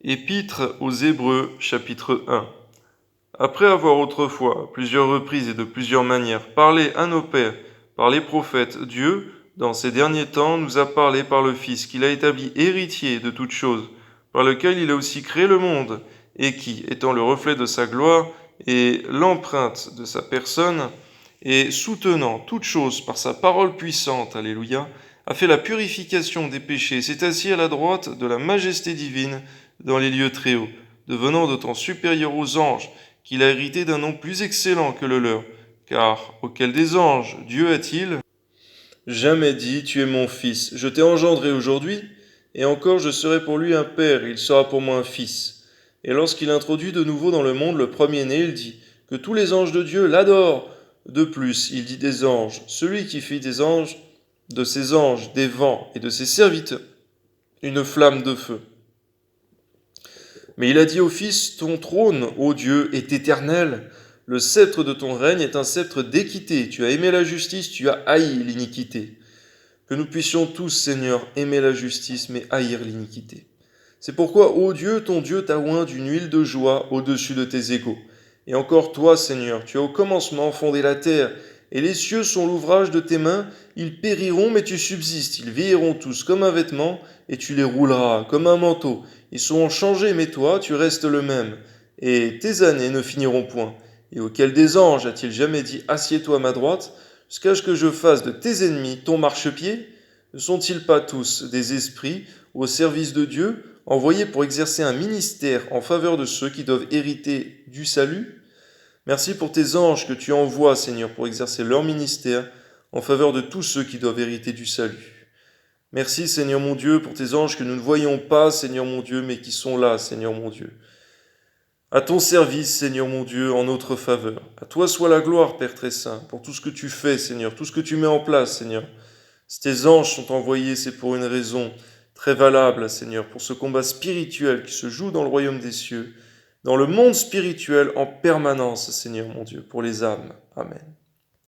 Épître aux Hébreux, chapitre 1. Après avoir autrefois, à plusieurs reprises et de plusieurs manières, parlé à nos pères par les prophètes, Dieu, dans ces derniers temps, nous a parlé par le Fils, qu'il a établi héritier de toutes choses, par lequel il a aussi créé le monde, et qui, étant le reflet de sa gloire et l'empreinte de sa personne, et soutenant toutes choses par sa parole puissante, alléluia, a fait la purification des péchés, s'est assis à la droite de la majesté divine dans les lieux très hauts, devenant d'autant supérieur aux anges qu'il a hérité d'un nom plus excellent que le leur, car auquel des anges Dieu a-t-il jamais dit, tu es mon fils, je t'ai engendré aujourd'hui, et encore je serai pour lui un père, et il sera pour moi un fils. Et lorsqu'il introduit de nouveau dans le monde le premier-né, il dit que tous les anges de Dieu l'adorent. De plus, il dit des anges, celui qui fit des anges, de ses anges, des vents et de ses serviteurs, une flamme de feu. Mais il a dit au Fils, ton trône, ô Dieu, est éternel. Le sceptre de ton règne est un sceptre d'équité. Tu as aimé la justice, tu as haï l'iniquité. Que nous puissions tous, Seigneur, aimer la justice, mais haïr l'iniquité. C'est pourquoi, ô Dieu, ton Dieu t'a oint d'une huile de joie au-dessus de tes égaux. Et encore toi, Seigneur, tu as au commencement fondé la terre, et les cieux sont l'ouvrage de tes mains. Ils périront, mais tu subsistes. Ils vieilliront tous comme un vêtement, et tu les rouleras comme un manteau. Ils seront changés, mais toi, tu restes le même. Et tes années ne finiront point. Et auquel des anges a-t-il jamais dit, assieds-toi à ma droite, jusqu'à ce que je fasse de tes ennemis ton marchepied? Ne sont-ils pas tous des esprits au service de Dieu, envoyés pour exercer un ministère en faveur de ceux qui doivent hériter du salut? Merci pour tes anges que tu envoies, Seigneur, pour exercer leur ministère en faveur de tous ceux qui doivent hériter du salut. Merci, Seigneur mon Dieu, pour tes anges que nous ne voyons pas, Seigneur mon Dieu, mais qui sont là, Seigneur mon Dieu. À ton service, Seigneur mon Dieu, en notre faveur. À toi soit la gloire, Père très saint, pour tout ce que tu fais, Seigneur, tout ce que tu mets en place, Seigneur. Si tes anges sont envoyés, c'est pour une raison très valable, Seigneur, pour ce combat spirituel qui se joue dans le royaume des cieux, dans le monde spirituel en permanence, Seigneur mon Dieu, pour les âmes. Amen.